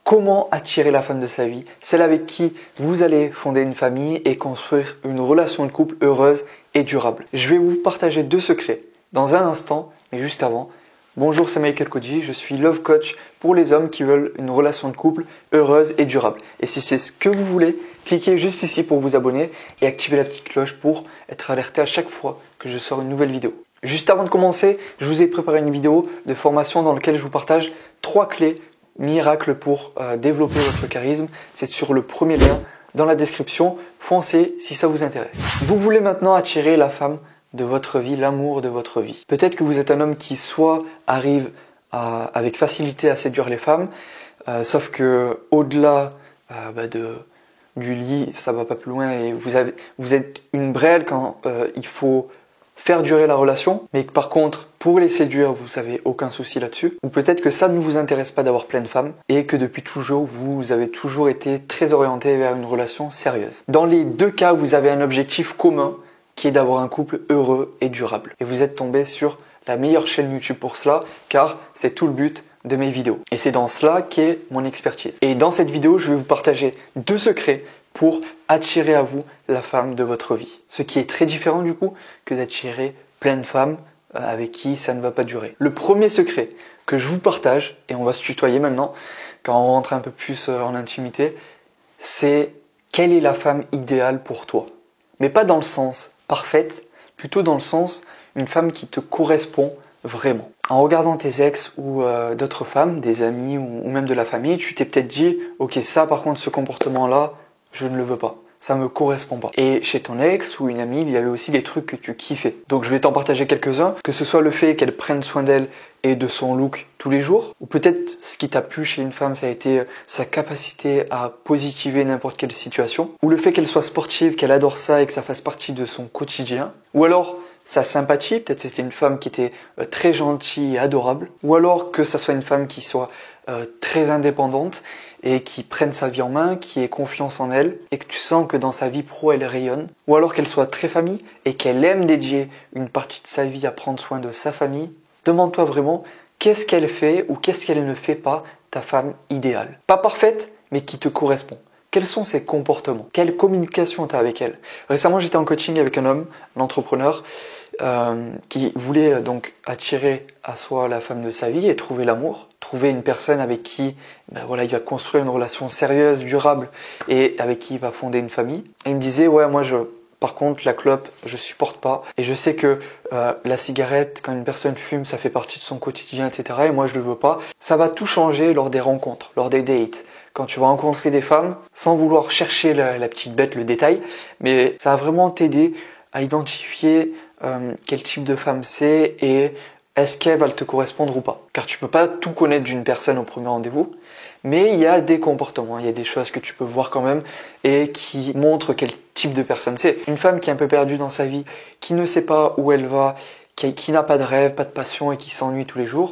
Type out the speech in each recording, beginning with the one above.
Comment attirer la femme de sa vie, celle avec qui vous allez fonder une famille et construire une relation de couple heureuse et durable. Je vais vous partager 2 secrets dans un instant, mais juste avant. Bonjour, c'est Michael Koji, je suis Love Coach pour les hommes qui veulent une relation de couple heureuse et durable. Et si c'est ce que vous voulez, cliquez juste ici pour vous abonner et activez la petite cloche pour être alerté à chaque fois que je sors une nouvelle vidéo. Juste avant de commencer, je vous ai préparé une vidéo de formation dans laquelle je vous partage 3 clés miracles pour développer votre charisme. C'est sur le premier lien dans la description. Foncez si ça vous intéresse. Vous voulez maintenant attirer la femme de votre vie, l'amour de votre vie. Peut-être que vous êtes un homme qui soit arrive avec facilité à séduire les femmes, sauf que au-delà du lit, ça va pas plus loin et vous êtes une brêle quand il faut faire durer la relation, mais que par contre, pour les séduire, vous n'avez aucun souci là-dessus. Ou peut-être que ça ne vous intéresse pas d'avoir plein de femmes et que depuis toujours, vous avez toujours été très orienté vers une relation sérieuse. Dans les 2 cas, vous avez un objectif commun qui est d'avoir un couple heureux et durable. Et vous êtes tombé sur la meilleure chaîne YouTube pour cela, car c'est tout le but de mes vidéos. Et c'est dans cela qu'est mon expertise. Et dans cette vidéo, je vais vous partager 2 secrets pour attirer à vous la femme de votre vie. Ce qui est très différent du coup que d'attirer plein de femmes avec qui ça ne va pas durer. Le premier secret que je vous partage, et on va se tutoyer maintenant, quand on rentre un peu plus en intimité, c'est quelle est la femme idéale pour toi. Mais pas dans le sens parfaite, plutôt dans le sens une femme qui te correspond vraiment. En regardant tes ex ou d'autres femmes, des amis ou même de la famille, tu t'es peut-être dit « Ok, ça par contre, ce comportement-là, je ne le veux pas. Ça me correspond pas. » Et chez ton ex ou une amie, il y avait aussi des trucs que tu kiffais. Donc je vais t'en partager quelques-uns, que ce soit le fait qu'elle prenne soin d'elle et de son look tous les jours, ou peut-être ce qui t'a plu chez une femme, ça a été sa capacité à positiver n'importe quelle situation, ou le fait qu'elle soit sportive, qu'elle adore ça et que ça fasse partie de son quotidien, ou alors sa sympathie, peut-être c'était une femme qui était très gentille et adorable, ou alors que ça soit une femme qui soit très indépendante et qui prenne sa vie en main, qui ait confiance en elle et que tu sens que dans sa vie pro elle rayonne, ou alors qu'elle soit très famille et qu'elle aime dédier une partie de sa vie à prendre soin de sa famille. Demande-toi vraiment qu'est-ce qu'elle fait ou qu'est-ce qu'elle ne fait pas, ta femme idéale. Pas parfaite, mais qui te correspond. Quels sont ses comportements? Quelle communication tu as avec elle? Récemment, j'étais en coaching avec un homme, un entrepreneur, qui voulait donc attirer à soi la femme de sa vie et trouver l'amour, trouver une personne avec qui il va construire une relation sérieuse, durable et avec qui il va fonder une famille. Et il me disait ouais, par contre, la clope, je supporte pas. Et je sais que la cigarette, quand une personne fume, ça fait partie de son quotidien, etc. Et moi, je le veux pas. Ça va tout changer lors des rencontres, lors des dates. Quand tu vas rencontrer des femmes, sans vouloir chercher la petite bête, le détail, mais ça va vraiment t'aider à identifier quel type de femme c'est et est-ce qu'elle va te correspondre ou pas. Car tu peux pas tout connaître d'une personne au premier rendez-vous. Mais il y a des comportements, il y a des choses que tu peux voir quand même et qui montrent quel type de personne c'est. Une femme qui est un peu perdue dans sa vie, qui ne sait pas où elle va, qui n'a pas de rêve, pas de passion et qui s'ennuie tous les jours.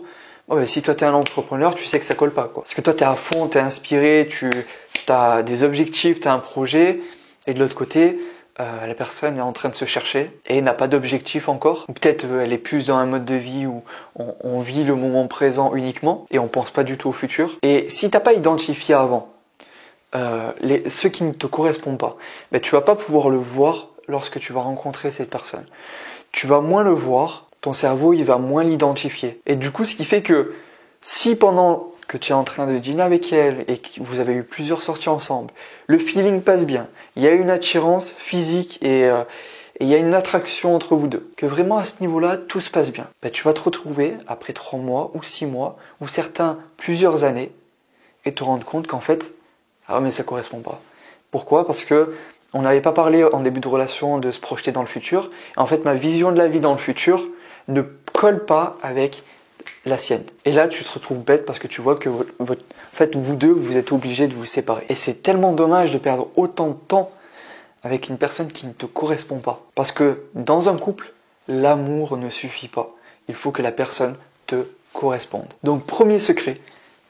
Si toi tu es un entrepreneur, tu sais que ça colle pas, quoi. Parce que toi tu es à fond, tu es inspiré, tu as des objectifs, tu as un projet et de l'autre côté, la personne est en train de se chercher et n'a pas d'objectif encore. Ou peut-être elle est plus dans un mode de vie où on vit le moment présent uniquement et on pense pas du tout au futur. Et si t'as pas identifié avant ceux qui ne te correspondent pas, tu vas pas pouvoir le voir lorsque tu vas rencontrer cette personne. Tu vas moins le voir, ton cerveau il va moins l'identifier. Et du coup, ce qui fait que si pendant que tu es en train de dîner avec elle et que vous avez eu plusieurs sorties ensemble, le feeling passe bien, il y a une attirance physique et il y a une attraction entre vous deux, que vraiment à ce niveau-là, tout se passe bien. Tu vas te retrouver après 3 mois ou 6 mois, ou certains plusieurs années, et te rendre compte qu'en fait, mais ça correspond pas. Pourquoi? Parce que on n'avait pas parlé en début de relation de se projeter dans le futur. En fait, ma vision de la vie dans le futur ne colle pas avec la sienne. Et là, tu te retrouves bête parce que tu vois que vous deux, vous êtes obligés de vous séparer. Et c'est tellement dommage de perdre autant de temps avec une personne qui ne te correspond pas. Parce que dans un couple, l'amour ne suffit pas. Il faut que la personne te corresponde. Donc, premier secret,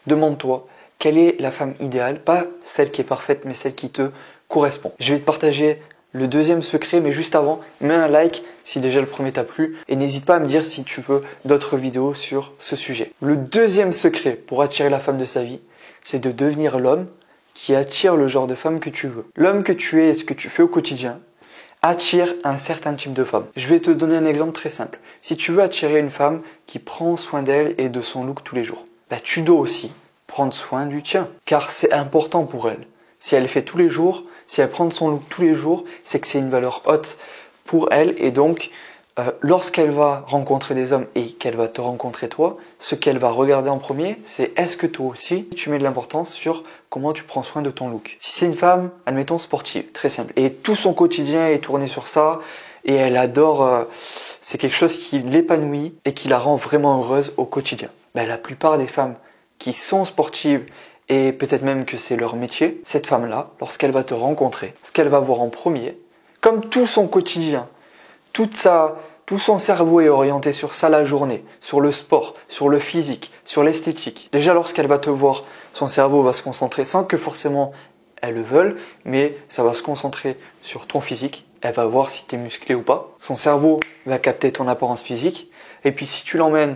demande-toi quelle est la femme idéale, pas celle qui est parfaite, mais celle qui te correspond. Je vais te partager le deuxième secret, mais juste avant, mets un like si déjà le premier t'a plu et n'hésite pas à me dire si tu veux d'autres vidéos sur ce sujet. Le deuxième secret pour attirer la femme de sa vie, c'est de devenir l'homme qui attire le genre de femme que tu veux. L'homme que tu es et ce que tu fais au quotidien attire un certain type de femme. Je vais te donner un exemple très simple. Si tu veux attirer une femme qui prend soin d'elle et de son look tous les jours, tu dois aussi prendre soin du tien, car c'est important pour elle. Si elle le fait tous les jours, si elle prend son look tous les jours, c'est que c'est une valeur haute pour elle, et donc lorsqu'elle va rencontrer des hommes et qu'elle va te rencontrer toi, ce qu'elle va regarder en premier, c'est est-ce que toi aussi tu mets de l'importance sur comment tu prends soin de ton look. Si c'est une femme, admettons sportive, très simple, et tout son quotidien est tourné sur ça, et elle adore, c'est quelque chose qui l'épanouit et qui la rend vraiment heureuse au quotidien. La plupart des femmes qui sont sportives, et peut-être même que c'est leur métier, cette femme-là, lorsqu'elle va te rencontrer, ce qu'elle va voir en premier, comme tout son quotidien, tout son cerveau est orienté sur ça la journée, sur le sport, sur le physique, sur l'esthétique. Déjà, lorsqu'elle va te voir, son cerveau va se concentrer sans que forcément elle le veuille, mais ça va se concentrer sur ton physique. Elle va voir si tu es musclé ou pas. Son cerveau va capter ton apparence physique. Et puis si tu l'emmènes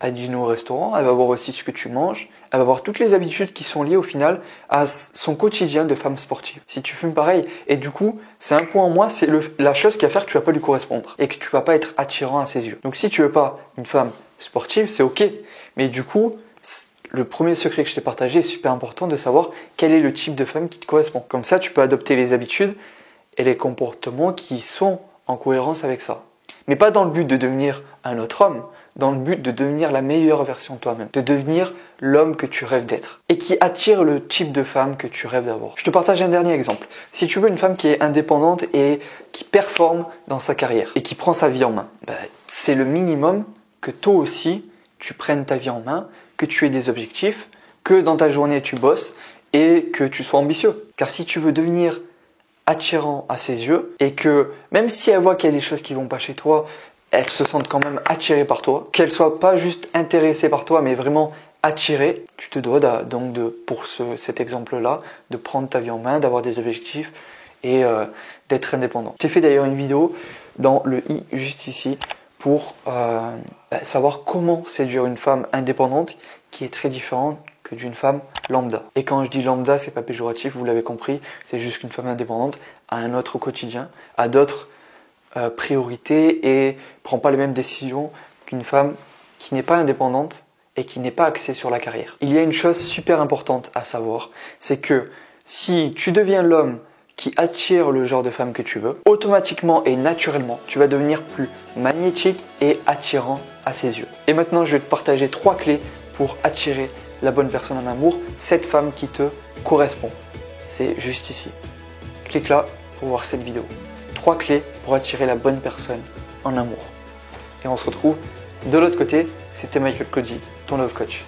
à dîner au restaurant, elle va voir aussi ce que tu manges, elle va voir toutes les habitudes qui sont liées au final à son quotidien de femme sportive. Si tu fumes pareil, et du coup, c'est un point en moins, c'est la chose qui va faire que tu vas pas lui correspondre et que tu vas pas être attirant à ses yeux. Donc si tu veux pas une femme sportive, c'est ok, mais du coup, le premier secret que je t'ai partagé est super important de savoir quel est le type de femme qui te correspond. Comme ça, tu peux adopter les habitudes et les comportements qui sont en cohérence avec ça. Mais pas dans le but de devenir un autre homme, dans le but de devenir la meilleure version de toi-même, de devenir l'homme que tu rêves d'être et qui attire le type de femme que tu rêves d'avoir. Je te partage un dernier exemple. Si tu veux une femme qui est indépendante et qui performe dans sa carrière et qui prend sa vie en main, c'est le minimum que toi aussi tu prennes ta vie en main, que tu aies des objectifs, que dans ta journée tu bosses et que tu sois ambitieux. Car si tu veux devenir attirant à ses yeux et que même si elle voit qu'il y a des choses qui vont pas chez toi, elle se sente quand même attirée par toi, qu'elle soit pas juste intéressée par toi mais vraiment attirée, tu te dois donc pour cet exemple-là de prendre ta vie en main, d'avoir des objectifs et d'être indépendant. J'ai fait d'ailleurs une vidéo dans le i juste ici pour savoir comment séduire une femme indépendante qui est très différente que d'une femme lambda. Et quand je dis lambda, c'est pas péjoratif, vous l'avez compris, c'est juste qu'une femme indépendante a un autre quotidien, a d'autres priorités et prend pas les mêmes décisions qu'une femme qui n'est pas indépendante et qui n'est pas axée sur la carrière. Il y a une chose super importante à savoir, c'est que si tu deviens l'homme qui attire le genre de femme que tu veux, automatiquement et naturellement, tu vas devenir plus magnétique et attirant à ses yeux. Et maintenant, je vais te partager 3 clés pour attirer la bonne personne en amour, cette femme qui te correspond. C'est juste ici. Clique là pour voir cette vidéo. 3 clés pour attirer la bonne personne en amour. Et on se retrouve de l'autre côté. C'était Michael Cody, ton love coach.